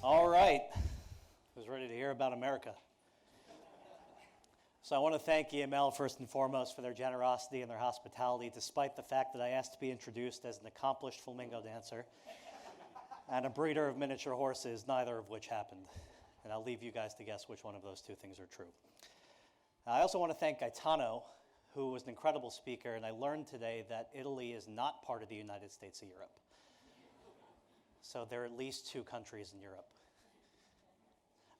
All right, who's ready to hear about America? So I want to thank EML first and foremost for their generosity and their hospitality, despite the fact that I asked to be introduced as an accomplished flamingo dancer and a breeder of miniature horses, neither of which happened. And I'll leave you guys to guess which one of those two things are true. I also want to thank Gaetano, who was an incredible speaker, and I learned today that Italy is not part of the United States of Europe. So there are at least two countries in Europe.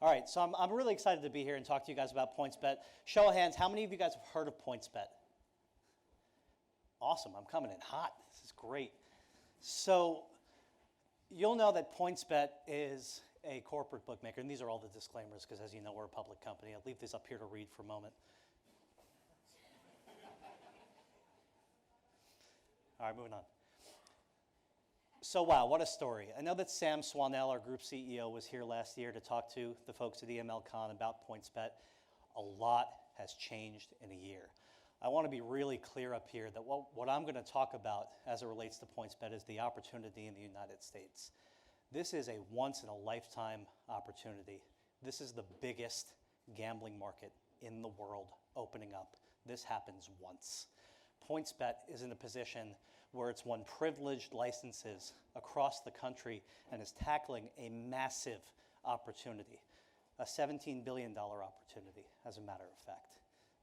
All right, so I'm really excited to be here and talk to you guys about PointsBet. Show of hands, how many of you guys have heard of PointsBet? Awesome, I'm coming in hot. This is great. So you'll know that PointsBet is a corporate bookmaker, and these are all the disclaimers because, as you know, we're a public company. I'll leave these up here to read for a moment. All right, moving on. So wow, what a story. I know that Sam Swanell, our group CEO, was here last year to talk to the folks at EMLCon about PointsBet. A lot has changed in a year. I want to be really clear up here that what I'm going to talk about as it relates to PointsBet is the opportunity in the United States. This is a once-in-a-lifetime opportunity. This is the biggest gambling market in the world opening up. This happens once. PointsBet is in a position where it's won privileged licenses across the country and is tackling a massive opportunity, a $17 billion opportunity, as a matter of fact.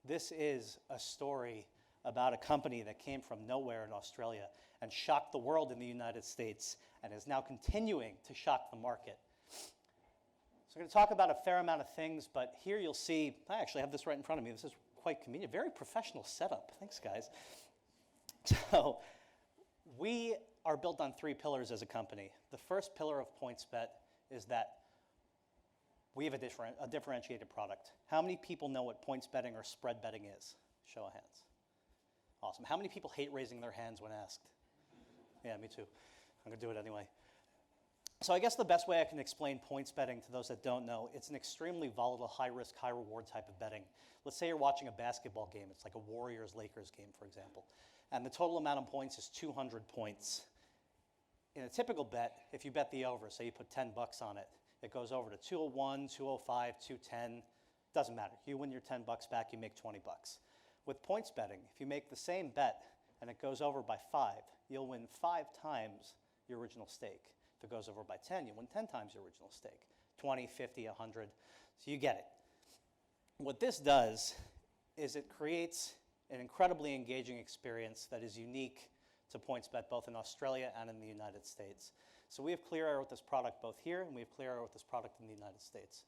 This is a story about a company that came from nowhere in Australia and shocked the world in the United States and is now continuing to shock the market. So I'm going to talk about a fair amount of things, but here you'll see, I actually have this right in front of me. This is quite convenient, very professional setup. Thanks, guys. So we are built on three pillars as a company. The first pillar of PointsBet is that we have a differentiated product. How many people know what points betting or spread betting is? Show of hands. Awesome. How many people hate raising their hands when asked? Yeah, me too. I'm going to do it anyway. So I guess the best way I can explain points betting to those that don't know, it's an extremely volatile, high-risk, high-reward type of betting. Let's say you're watching a basketball game. It's like a Warriors-Lakers game, for example. And the total amount of points is 200 points. In a typical bet, if you bet the over, say you put 10 bucks on it, it goes over to 201, 205, 210. Doesn't matter. You win your 10 bucks back, you make 20 bucks. With points betting, if you make the same bet and it goes over by 5, you'll win 5 times your original stake. If it goes over by 10, you win 10 times your original stake. 20, 50, 100. So you get it. What this does is it creates an incredibly engaging experience that is unique to PointsBet both in Australia and in the United States. So we have clear air with this product both here, and we have clear air with this product in the United States.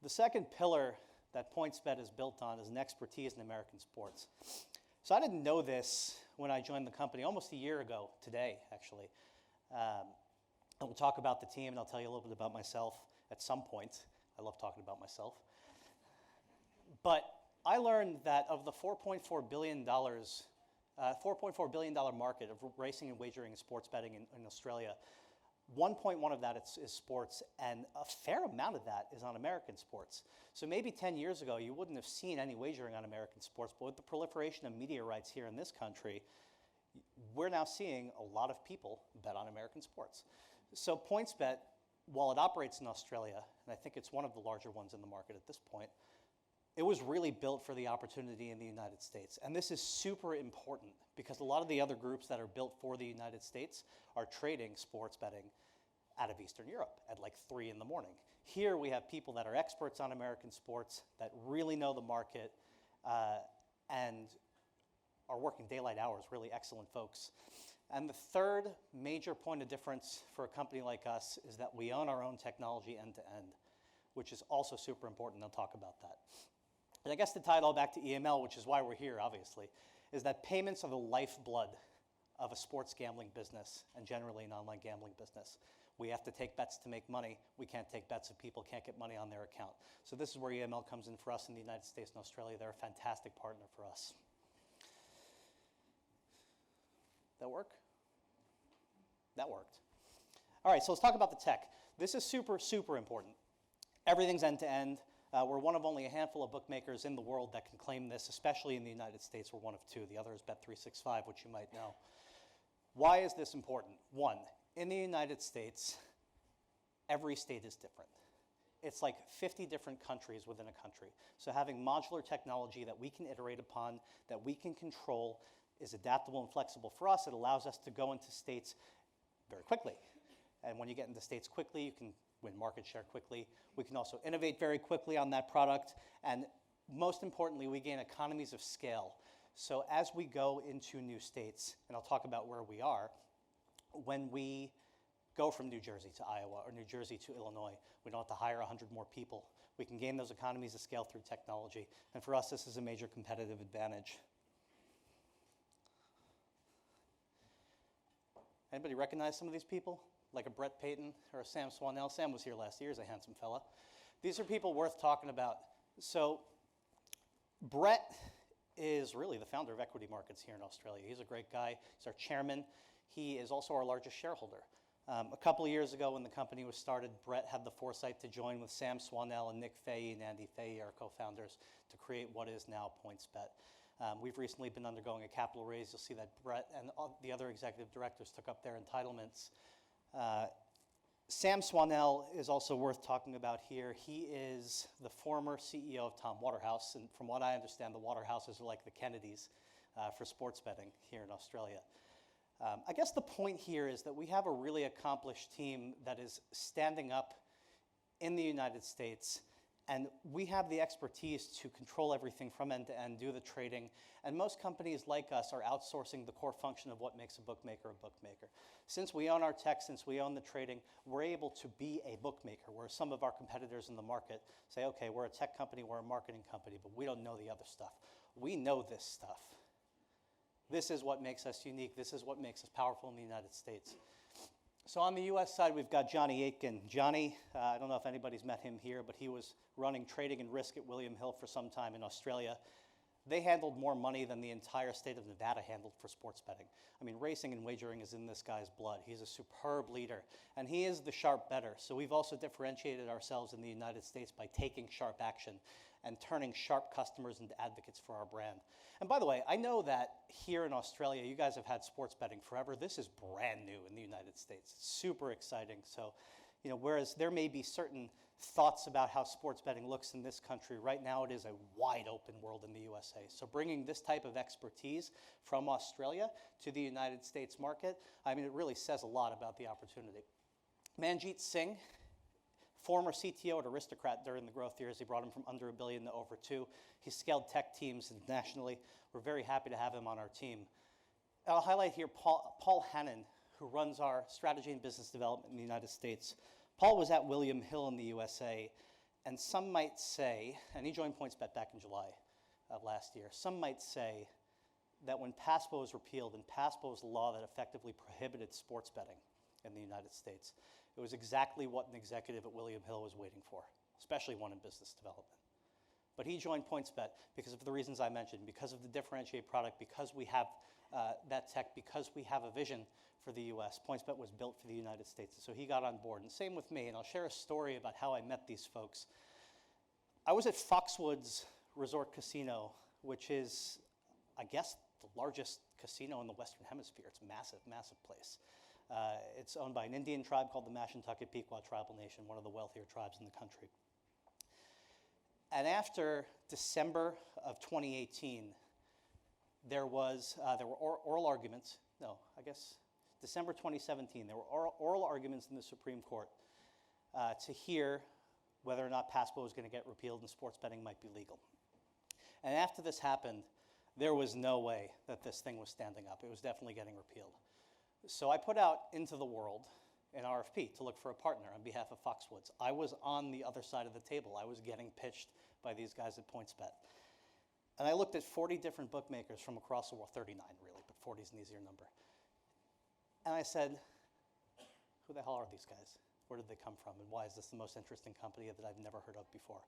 The second pillar that PointsBet is built on is an expertise in American sports. So I didn't know this when I joined the company almost a year ago today, actually. I will talk about the team, and I'll tell you a little bit about myself at some point. I love talking about myself. But I learned that of the $4.4 billion market of racing and wagering and sports betting in Australia, 1.1 of that is sports, and a fair amount of that is on American sports. So maybe 10 years ago, you wouldn't have seen any wagering on American sports, but with the proliferation of media rights here in this country, we're now seeing a lot of people bet on American sports. So PointsBet, while it operates in Australia, and I think it's one of the larger ones in the market at this point, it was really built for the opportunity in the United States. And this is super important because a lot of the other groups that are built for the United States are trading sports betting out of Eastern Europe at like 3 in the morning. Here we have people that are experts on American sports, that really know the market, and are working daylight hours, really excellent folks. And the third major point of difference for a company like us is that we own our own technology end to end, which is also super important. I'll talk about that. And I guess to tie it all back to EML, which is why we're here, obviously, is that payments are the lifeblood of a sports gambling business and generally an online gambling business. We have to take bets to make money. We can't take bets if people can't get money on their account. So this is where EML comes in for us in the United States and Australia. They're a fantastic partner for us. That work? That worked. All right, so let's talk about the tech. This is super, super important. Everything's end-to-end. We're one of only a handful of bookmakers in the world that can claim this, especially in the United States. We're one of 2. The other is Bet365, which you might know. Why is this important? 1, in the United States, every state is different. It's like 50 different countries within a country. So having modular technology that we can iterate upon, that we can control, is adaptable and flexible for us. It allows us to go into states very quickly. And when you get into states quickly, you can win market share quickly. We can also innovate very quickly on that product. And most importantly, we gain economies of scale. So as we go into new states, and I'll talk about where we are, when we go from New Jersey to Iowa or New Jersey to Illinois, we don't have to hire 100 more people. We can gain those economies of scale through technology. And for us, this is a major competitive advantage. Anybody recognize some of these people? Like a Brett Payton or a Sam Swanell? Sam was here last year, he's a handsome fella. These are people worth talking about. So Brett is really the founder of equity markets here in Australia. He's a great guy. He's our chairman. He is also our largest shareholder. A couple of years ago when the company was started, Brett had the foresight to join with Sam Swanell and Nick Fahey and Andy Fahey, our co-founders, to create what is now PointsBet. We've recently been undergoing a capital raise. You'll see that Brett and the other executive directors took up their entitlements. Sam Swanell is also worth talking about here. He is the former CEO of Tom Waterhouse, and from what I understand, the Waterhouses are like the Kennedys for sports betting here in Australia. I guess the point here is that we have a really accomplished team that is standing up in the United States, and we have the expertise to control everything from end to end, do the trading, and most companies like us are outsourcing the core function of what makes a bookmaker a bookmaker. Since we own our tech, since we own the trading, we're able to be a bookmaker, where some of our competitors in the market say, okay, we're a tech company, we're a marketing company, but we don't know the other stuff. We know this stuff. This is what makes us unique. This is what makes us powerful in the United States. So on the US side, we've got Johnny Aitken. Johnny, I don't know if anybody's met him here, but he was running trading and risk at William Hill for some time in Australia. They handled more money than the entire state of Nevada handled for sports betting. I mean, racing and wagering is in this guy's blood. He's a superb leader, and he is the sharp bettor. So we've also differentiated ourselves in the United States by taking sharp action and turning sharp customers into advocates for our brand. And by the way, I know that here in Australia, you guys have had sports betting forever. This is brand new in the United States. It's super exciting. So, whereas there may be certain thoughts about how sports betting looks in this country, right now it is a wide open world in the USA. So bringing this type of expertise from Australia to the United States market, I mean, it really says a lot about the opportunity. Manjit Singh, former CTO at Aristocrat during the growth years. He brought him from under $1 billion to over $2 billion. He scaled tech teams internationally. We're very happy to have him on our team. I'll highlight here Paul Hannon, who runs our strategy and business development in the United States. Paul was at William Hill in the USA, and some might say, and he joined PointsBet back in July of last year, some might say that when PASPA was repealed, and PASPA was the law that effectively prohibited sports betting in the United States, it was exactly what an executive at William Hill was waiting for, especially one in business development. But he joined PointsBet because of the reasons I mentioned, because of the differentiated product, because we have that tech, because we have a vision for the US. PointsBet was built for the United States, so he got on board. And same with me, and I'll share a story about how I met these folks. I was at Foxwoods Resort Casino, which is, I guess, the largest casino in the Western Hemisphere. It's a massive, massive place. It's owned by an Indian tribe called the Mashantucket Pequot Tribal Nation, one of the wealthier tribes in the country. And after December of 2018, there were oral arguments. No, I guess December 2017, there were oral arguments in the Supreme Court to hear whether or not PASPA was going to get repealed and sports betting might be legal. And after this happened, there was no way that this thing was standing up. It was definitely getting repealed. So I put out into the world an RFP to look for a partner on behalf of Foxwoods. I was on the other side of the table. I was getting pitched by these guys at PointsBet. And I looked at 40 different bookmakers from across the world, 39 really, but 40 is an easier number. And I said, who the hell are these guys? Where did they come from? And why is this the most interesting company that I've never heard of before?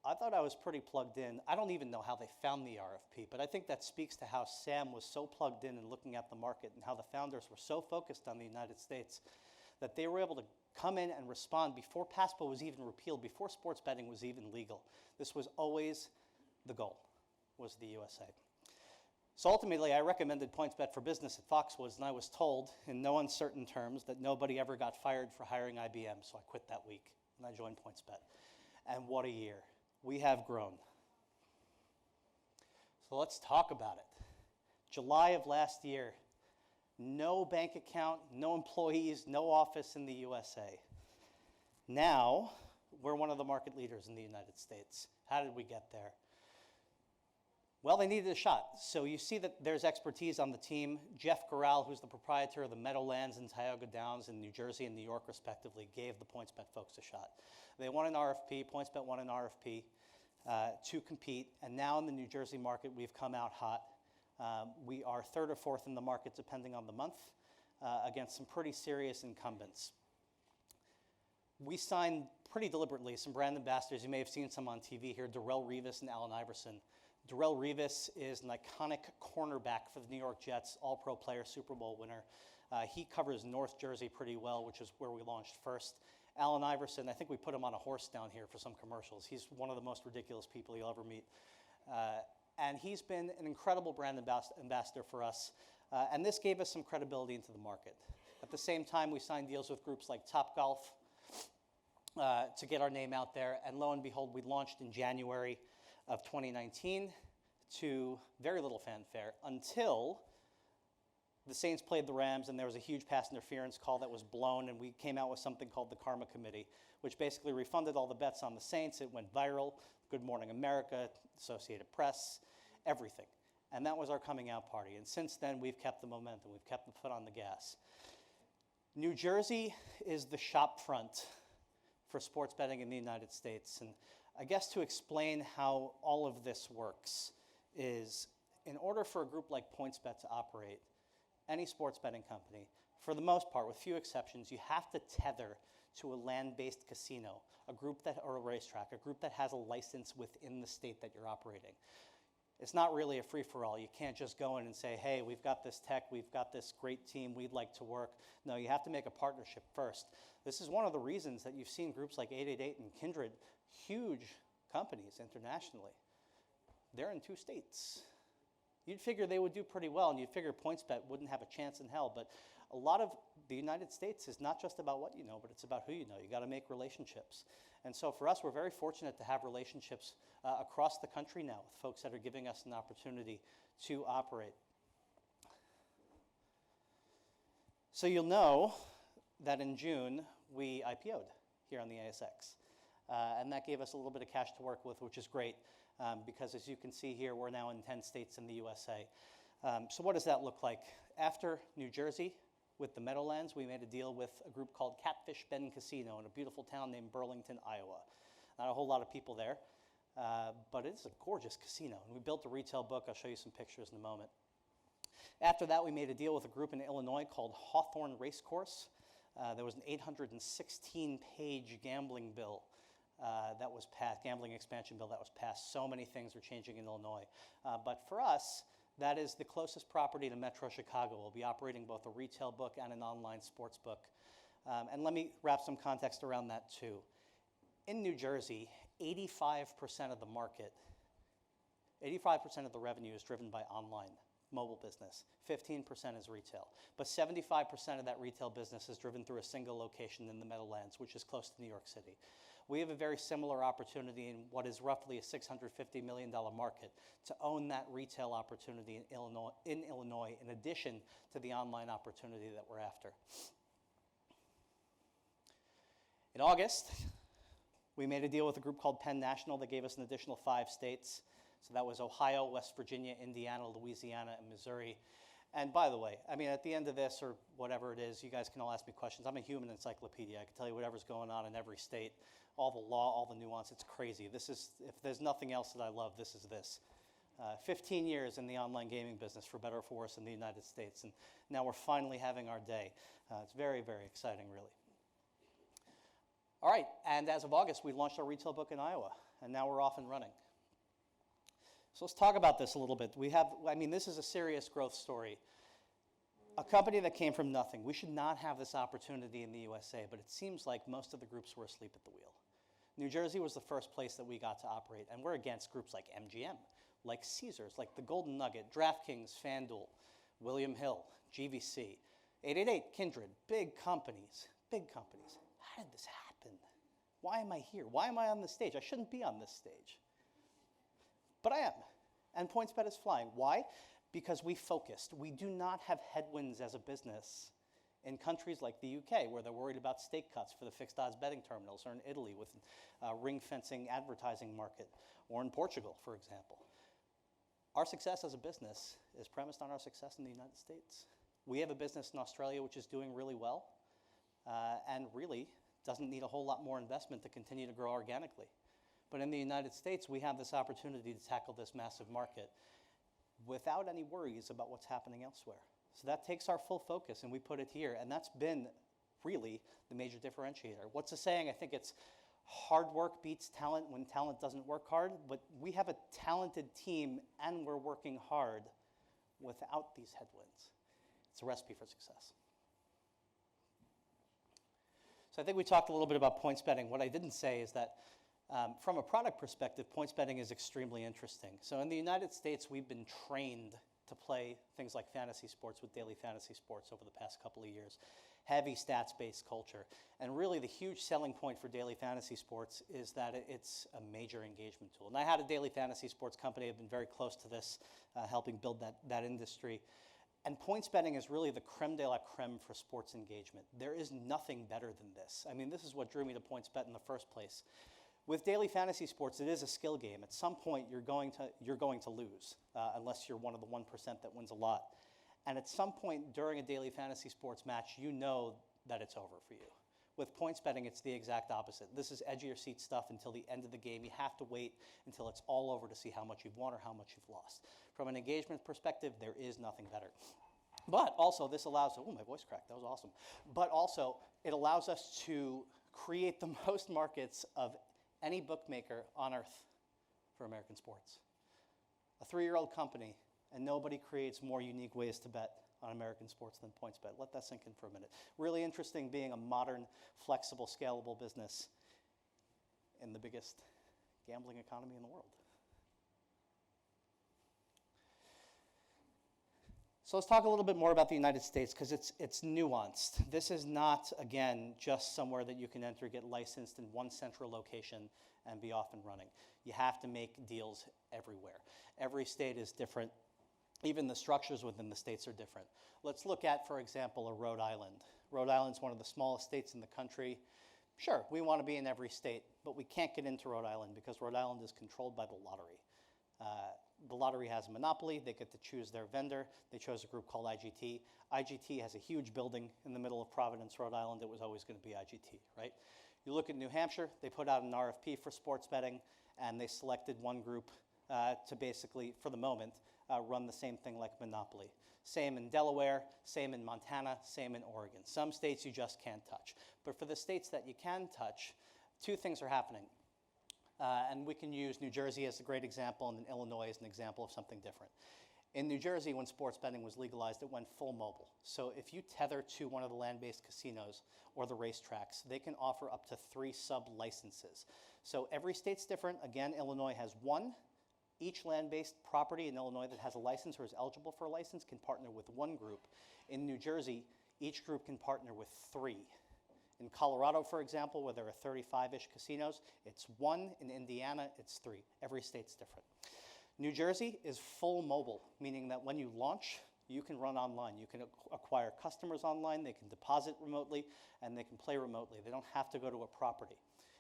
I thought I was pretty plugged in. I don't even know how they found the RFP, but I think that speaks to how Sam was so plugged in and looking at the market, and how the founders were so focused on the United States that they were able to come in and respond before PASPA was even repealed, before sports betting was even legal. This was always the goal, was the USA. So ultimately, I recommended PointsBet for Business at Foxwoods, and I was told in no uncertain terms that nobody ever got fired for hiring IBM, so I quit that week, and I joined PointsBet. And what a year. We have grown. So let's talk about it. July of last year, no bank account, no employees, no office in the USA. Now, we're one of the market leaders in the United States. How did we get there? Well, they needed a shot. So you see that there's expertise on the team. Jeff Corral, who's the proprietor of the Meadowlands and Tioga Downs in New Jersey and New York, respectively, gave the PointsBet folks a shot. They won an RFP, PointsBet won an RFP to compete, and now in the New Jersey market, we've come out hot. We are third or fourth in the market, depending on the month, against some pretty serious incumbents. We signed pretty deliberately some brand ambassadors. You may have seen some on TV here, Darrelle Revis and Allen Iverson. Darrelle Revis is an iconic cornerback for the New York Jets, all-pro player, Super Bowl winner. He covers North Jersey pretty well, which is where we launched first. Allen Iverson, I think we put him on a horse down here for some commercials. He's one of the most ridiculous people you'll ever meet. And he's been an incredible brand ambassador for us. And this gave us some credibility into the market. At the same time, we signed deals with groups like Topgolf to get our name out there. And lo and behold, we launched in January of 2019 to very little fanfare until the Saints played the Rams and there was a huge pass interference call that was blown, and we came out with something called the Karma Committee, which basically refunded all the bets on the Saints. It went viral, Good Morning America, Associated Press, everything. And that was our coming out party. And since then, we've kept the momentum. We've kept the foot on the gas. New Jersey is the shop front for sports betting in the United States. And I guess to explain how all of this works is, in order for a group like PointsBet to operate, any sports betting company, for the most part, with few exceptions, you have to tether to a land-based casino, or a racetrack, a group that has a license within the state that you're operating. It's not really a free-for-all. You can't just go in and say, hey, we've got this tech, we've got this great team, we'd like to work. No, you have to make a partnership first. This is one of the reasons that you've seen groups like 888 and Kindred, huge companies internationally. They're in 2 states. You'd figure they would do pretty well, and you'd figure PointsBet wouldn't have a chance in hell. But a lot of the United States is not just about what you know, but it's about who you know. You got to make relationships. And so for us, we're very fortunate to have relationships across the country now with folks that are giving us an opportunity to operate. So you'll know that in June, we IPO'd here on the ASX. And that gave us a little bit of cash to work with, which is great, because as you can see here, we're now in 10 states in the USA. So what does that look like? After New Jersey, with the Meadowlands, we made a deal with a group called Catfish Bend Casino in a beautiful town named Burlington, Iowa. Not a whole lot of people there, but it's a gorgeous casino. And we built a retail book. I'll show you some pictures in a moment. After that, we made a deal with a group in Illinois called Hawthorne Racecourse. There was an 816-page gambling bill that was passed, gambling expansion bill that was passed. So many things are changing in Illinois. But for us, that is the closest property to Metro Chicago. We'll be operating both a retail book and an online sports book. And let me wrap some context around that too. In New Jersey, 85% of the market, 85% of the revenue is driven by online, mobile business. 15% is retail. But 75% of that retail business is driven through a single location in the Meadowlands, which is close to New York City. We have a very similar opportunity in what is roughly a $650 million market to own that retail opportunity in Illinois, in addition to the online opportunity that we're after. In August, we made a deal with a group called Penn National that gave us an additional 5 states. So that was Ohio, West Virginia, Indiana, Louisiana, and Missouri. And by the way, I mean, at the end of this, or whatever it is, you guys can all ask me questions. I'm a human encyclopedia. I can tell you whatever's going on in every state, all the law, all the nuance. It's crazy. This is, if there's nothing else that I love, this is this. 15 years in the online gaming business, for better or for worse, in the United States. And now we're finally having our day. It's very, very exciting, really. All right, and as of August, we launched our retail book in Iowa, and now we're off and running. So let's talk about this a little bit. This is a serious growth story. A company that came from nothing. We should not have this opportunity in the USA, but it seems like most of the groups were asleep at the wheel. New Jersey was the first place that we got to operate, and we're against groups like MGM, like Caesars, like the Golden Nugget, DraftKings, FanDuel, William Hill, GVC, 888, Kindred, big companies, big companies. How did this happen? Why am I here? Why am I on this stage? I shouldn't be on this stage. But I am, and PointsBet is flying. Why? Because we focused. We do not have headwinds as a business in countries like the UK, where they're worried about stake cuts for the fixed odds betting terminals, or in Italy with ring fencing advertising market, or in Portugal, for example. Our success as a business is premised on our success in the United States. We have a business in Australia which is doing really well, and really doesn't need a whole lot more investment to continue to grow organically. But in the United States, we have this opportunity to tackle this massive market without any worries about what's happening elsewhere. So that takes our full focus, and we put it here, and that's been really the major differentiator. What's the saying? I think it's hard work beats talent when talent doesn't work hard, but we have a talented team, and we're working hard without these headwinds. It's a recipe for success. So I think we talked a little bit about points betting. What I didn't say is that from a product perspective, points betting is extremely interesting. So in the United States, we've been trained to play things like fantasy sports with daily fantasy sports over the past couple of years. Heavy stats-based culture. And really the huge selling point for daily fantasy sports is that it's a major engagement tool. And I had a daily fantasy sports company. I've been very close to this, helping build that industry. And points betting is really the creme de la creme for sports engagement. There is nothing better than this. I mean, this is what drew me to PointsBet in the first place. With daily fantasy sports, it is a skill game. At some point, you're going to lose, unless you're one of the 1% that wins a lot. And at some point during a daily fantasy sports match, you know that it's over for you. With points betting, it's the exact opposite. This is edge of your seat stuff until the end of the game. You have to wait until it's all over to see how much you've won or how much you've lost. From an engagement perspective, there is nothing better. But also, this allows, oh, my voice cracked, that was awesome. But also, it allows us to create the most markets of any bookmaker on earth for American sports. A 3-year-old company, and nobody creates more unique ways to bet on American sports than PointsBet. Let that sink in for a minute. Really interesting being a modern, flexible, scalable business in the biggest gambling economy in the world. So let's talk a little bit more about the United States, because it's nuanced. This is not, again, just somewhere that you can enter, get licensed in one central location, and be off and running. You have to make deals everywhere. Every state is different. Even the structures within the states are different. Let's look at, for example, a Rhode Island. Rhode Island's one of the smallest states in the country. Sure, we want to be in every state, but we can't get into Rhode Island because Rhode Island is controlled by the lottery. The lottery has a monopoly. They get to choose their vendor. They chose a group called IGT. IGT has a huge building in the middle of Providence, Rhode Island. It was always going to be IGT, right? You look at New Hampshire. They put out an RFP for sports betting, and they selected one group to basically, for the moment, run the same thing like Monopoly. Same in Delaware, same in Montana, same in Oregon. Some states you just can't touch. But for the states that you can touch, two things are happening. And we can use New Jersey as a great example, and then Illinois as an example of something different. In New Jersey, when sports betting was legalized, it went full mobile. So if you tether to one of the land-based casinos or the racetracks, they can offer up to 3 sub-licenses. So every state's different. Again, Illinois has 1. Each land-based property in Illinois that has a license or is eligible for a license can partner with 1 group. In New Jersey, each group can partner with 3. In Colorado, for example, where there are 35-ish casinos, it's 1. In Indiana, it's 3. Every state's different. New Jersey is full mobile, meaning that when you launch, you can run online. You can acquire customers online, they can deposit remotely, and they can play remotely. They don't have to go to a property.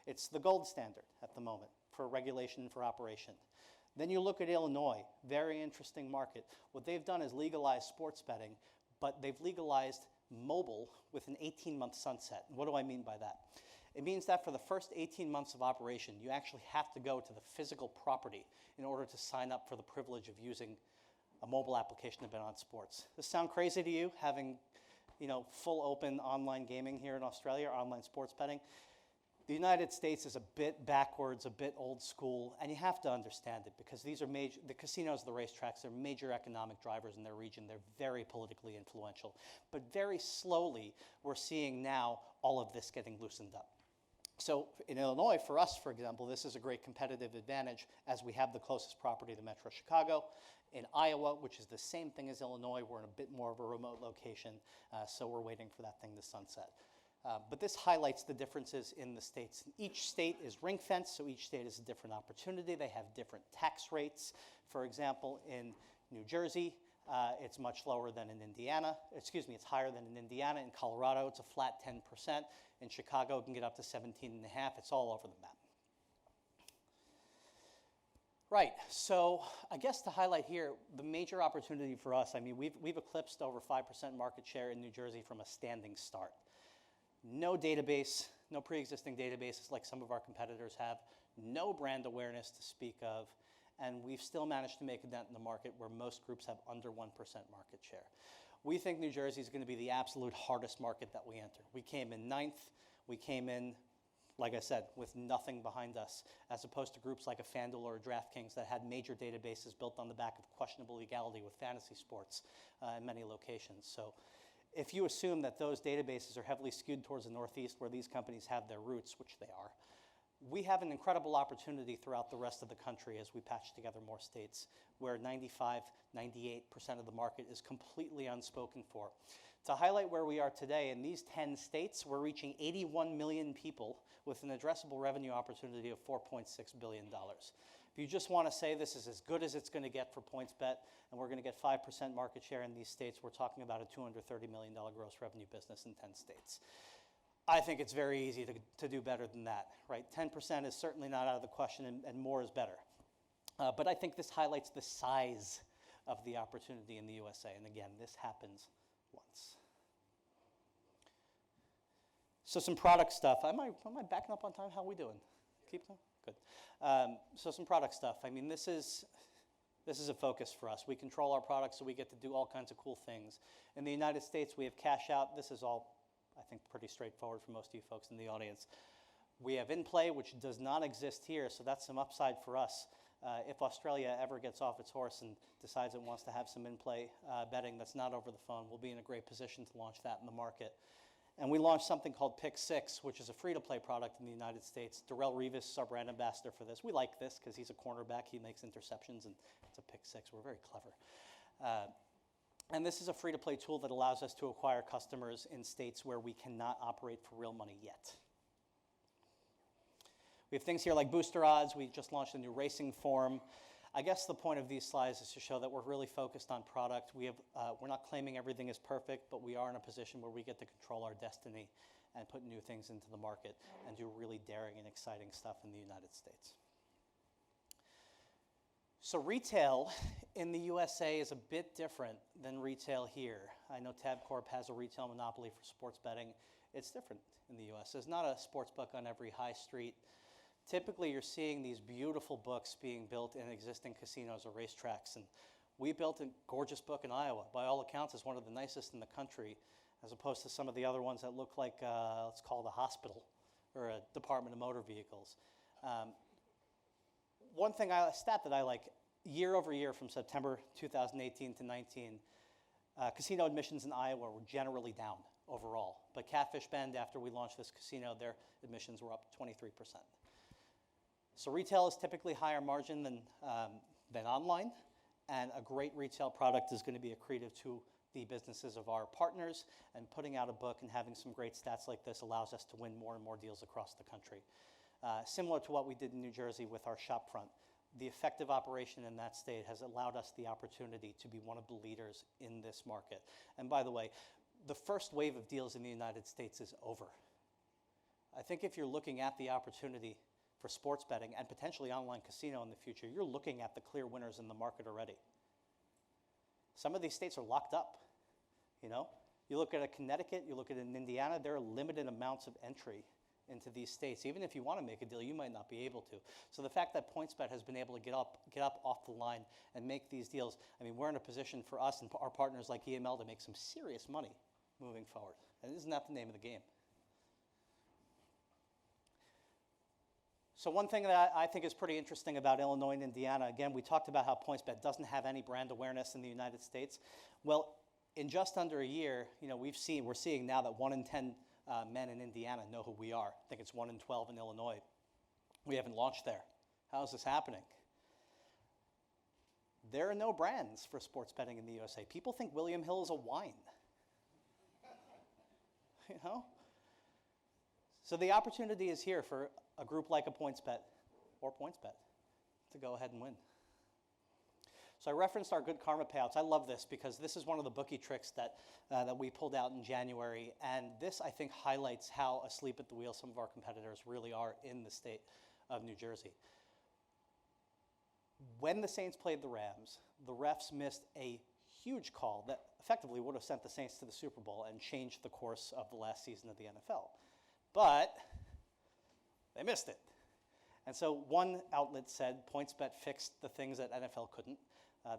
It's the gold standard at the moment for regulation and for operation. Then you look at Illinois, very interesting market. What they've done is legalize sports betting, but they've legalized mobile with an 18-month sunset. What do I mean by that? It means that for the first 18 months of operation, you actually have to go to the physical property in order to sign up for the privilege of using a mobile application to bet on sports. Does this sound crazy to you, having full open online gaming here in Australia, or online sports betting? The United States is a bit backwards, a bit old school, and you have to understand it because these are the casinos, the racetracks, they're major economic drivers in their region. They're very politically influential. But very slowly, we're seeing now all of this getting loosened up. So in Illinois, for us, for example, this is a great competitive advantage as we have the closest property to Metro Chicago. In Iowa, which is the same thing as Illinois, we're in a bit more of a remote location, so we're waiting for that thing to sunset. But this highlights the differences in the states. Each state is ring-fenced, so each state is a different opportunity. They have different tax rates. For example, in New Jersey, it's much lower than in Indiana. Excuse me, it's higher than in Indiana. In Colorado, it's a flat 10%. In Chicago, it can get up to 17.5%. It's all over the map. Right, so I guess to highlight here, the major opportunity for us, I mean, we've eclipsed over 5% market share in New Jersey from a standing start. No database, no pre-existing databases like some of our competitors have, no brand awareness to speak of, and we've still managed to make a dent in the market where most groups have under 1% market share. We think New Jersey is going to be the absolute hardest market that we enter. We came in 9th, we came in, like I said, with nothing behind us, as opposed to groups like a FanDuel or a DraftKings that had major databases built on the back of questionable legality with fantasy sports in many locations. So if you assume that those databases are heavily skewed towards the Northeast where these companies have their roots, which they are, we have an incredible opportunity throughout the rest of the country as we patch together more states where 95, 98% of the market is completely unspoken for. To highlight where we are today, in these 10 states, we're reaching 81 million people with an addressable revenue opportunity of $4.6 billion. If you just want to say this is as good as it's going to get for PointsBet, and we're going to get 5% market share in these states, we're talking about a $230 million gross revenue business in 10 states. I think it's very easy to do better than that, right? 10% is certainly not out of the question, and more is better. But I think this highlights the size of the opportunity in the USA. And again, this happens once. So some product stuff. Am I backing up on time? How are we doing? Keep going? Good. So some product stuff. I mean, this is a focus for us. We control our products, so we get to do all kinds of cool things. In the United States, we have cash out. This is all, I think, pretty straightforward for most of you folks in the audience. We have in-play, which does not exist here, so that's some upside for us. If Australia ever gets off its horse and decides it wants to have some in-play betting that's not over the phone, we'll be in a great position to launch that in the market. And we launched something called Pick 6, which is a free-to-play product in the United States. Darrell Revis is our brand ambassador for this. We like this because he's a cornerback. He makes interceptions, and it's a Pick 6. We're very clever. And this is a free-to-play tool that allows us to acquire customers in states where we cannot operate for real money yet. We have things here like booster odds. We just launched a new racing form. I guess the point of these slides is to show that we're really focused on product. We're not claiming everything is perfect, but we are in a position where we get to control our destiny and put new things into the market and do really daring and exciting stuff in the United States. So retail in the USA is a bit different than retail here. I know Tabcorp has a retail monopoly for sports betting. It's different in the US. There's not a sports book on every high street. Typically, you're seeing these beautiful books being built in existing casinos or racetracks. And we built a gorgeous book in Iowa. By all accounts, it's one of the nicest in the country, as opposed to some of the other ones that look like, let's call it a hospital or a Department of Motor Vehicles. One thing, a stat that I like, year over year from September 2018 to 19, casino admissions in Iowa were generally down overall. But Catfish Bend, after we launched this casino, their admissions were up 23%. So retail is typically higher margin than online, and a great retail product is going to be accretive to the businesses of our partners, and putting out a book and having some great stats like this allows us to win more and more deals across the country. Similar to what we did in New Jersey with our shopfront, the effective operation in that state has allowed us the opportunity to be one of the leaders in this market. And by the way, the first wave of deals in the United States is over. I think if you're looking at the opportunity for sports betting and potentially online casino in the future, you're looking at the clear winners in the market already. Some of these states are locked up, you know? You look at a Connecticut, you look at an Indiana, there are limited amounts of entry into these states. Even if you want to make a deal, you might not be able to. So the fact that PointsBet has been able to get up off the line and make these deals, I mean, we're in a position for us and our partners like EML to make some serious money moving forward. And isn't that the name of the game? So one thing that I think is pretty interesting about Illinois and Indiana, again, we talked about how PointsBet doesn't have any brand awareness in the United States. Well, in just under a year, you know, we're seeing now that 1 in 10 men in Indiana know who we are. I think it's 1 in 12 in Illinois. We haven't launched there. How is this happening? There are no brands for sports betting in the USA. People think William Hill is a wine. You know? So the opportunity is here for a group like a PointsBet or PointsBet to go ahead and win. So I referenced our good karma payouts. I love this because this is one of the bookie tricks that we pulled out in January. And this, I think, highlights how asleep at the wheel some of our competitors really are in the state of New Jersey. When the Saints played the Rams, the refs missed a huge call that effectively would have sent the Saints to the Super Bowl and changed the course of the last season of the NFL. But they missed it. And so one outlet said PointsBet fixed the things that NFL couldn't.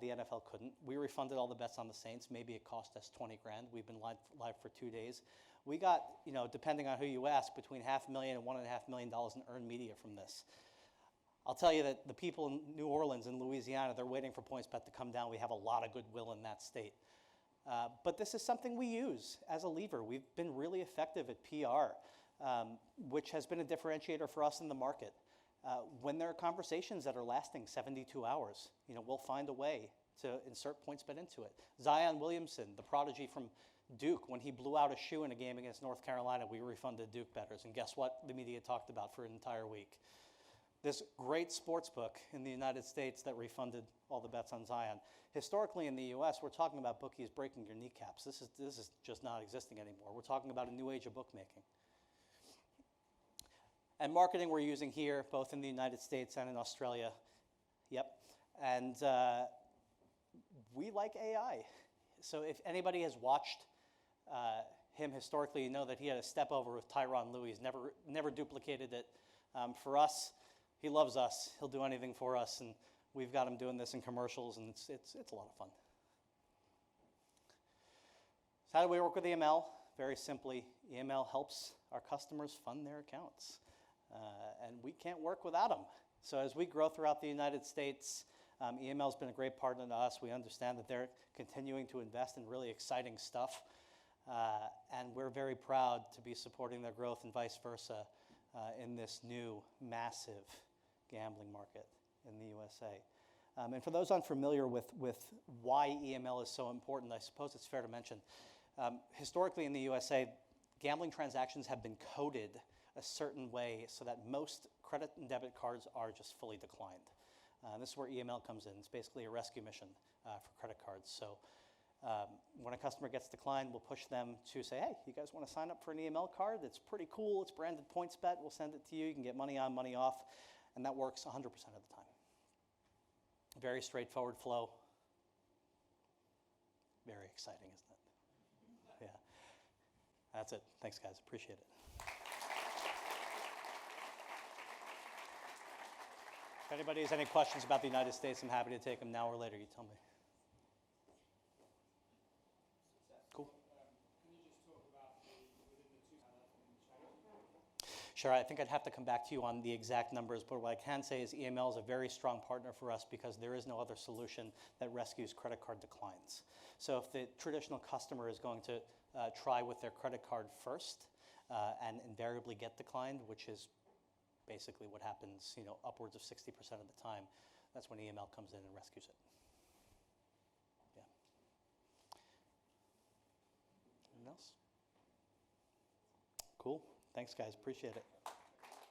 The NFL couldn't. We refunded all the bets on the Saints. Maybe it cost us 20 grand. We've been live for 2 days. We got, depending on who you ask, between $500,000 and $1.5 million in earned media from this. I'll tell you that the people in New Orleans and Louisiana, they're waiting for PointsBet to come down. We have a lot of goodwill in that state. But this is something we use as a lever. We've been really effective at PR, which has been a differentiator for us in the market. When there are conversations that are lasting 72 hours, we'll find a way to insert PointsBet into it. Zion Williamson, the prodigy from Duke, when he blew out a shoe in a game against North Carolina, we refunded Duke bettors. And guess what the media talked about for an entire week? This great sports book in the United States that refunded all the bets on Zion. Historically in the US, we're talking about bookies breaking your kneecaps. This is just not existing anymore. We're talking about a new age of bookmaking. And marketing we're using here, both in the United States and in Australia. Yep. And we like AI. So if anybody has watched him historically, you know that he had a step over with Tyronn Lue. He's never duplicated it. For us, he loves us. He'll do anything for us. And we've got him doing this in commercials, and it's a lot of fun. So how do we work with EML? Very simply, EML helps our customers fund their accounts. And we can't work without them. So as we grow throughout the United States, EML has been a great partner to us. We understand that they're continuing to invest in really exciting stuff. And we're very proud to be supporting their growth and vice versa in this new massive gambling market in the USA. And for those unfamiliar with why EML is so important, I suppose it's fair to mention, historically in the USA, gambling transactions have been coded a certain way so that most credit and debit cards are just fully declined. This is where EML comes in. It's basically a rescue mission for credit cards. So when a customer gets declined, we'll push them to say, hey, you guys want to sign up for an EML card? It's pretty cool. It's branded PointsBet. We'll send it to you. You can get money on, money off. And that works 100% of the time. Very straightforward flow. Very exciting, isn't it? Yeah. That's it. Thanks, guys. Appreciate it. If anybody has any questions about the United States, I'm happy to take them now or later. You tell me. Cool. Can you just talk about within the two channels? Sure. I think I'd have to come back to you on the exact numbers, but what I can say is EML is a very strong partner for us because there is no other solution that rescues credit card declines. So if the traditional customer is going to try with their credit card first and invariably get declined, which is basically what happens, upwards of 60% of the time, that's when EML comes in and rescues it. Yeah. Anything else? Cool. Thanks, guys. Appreciate it.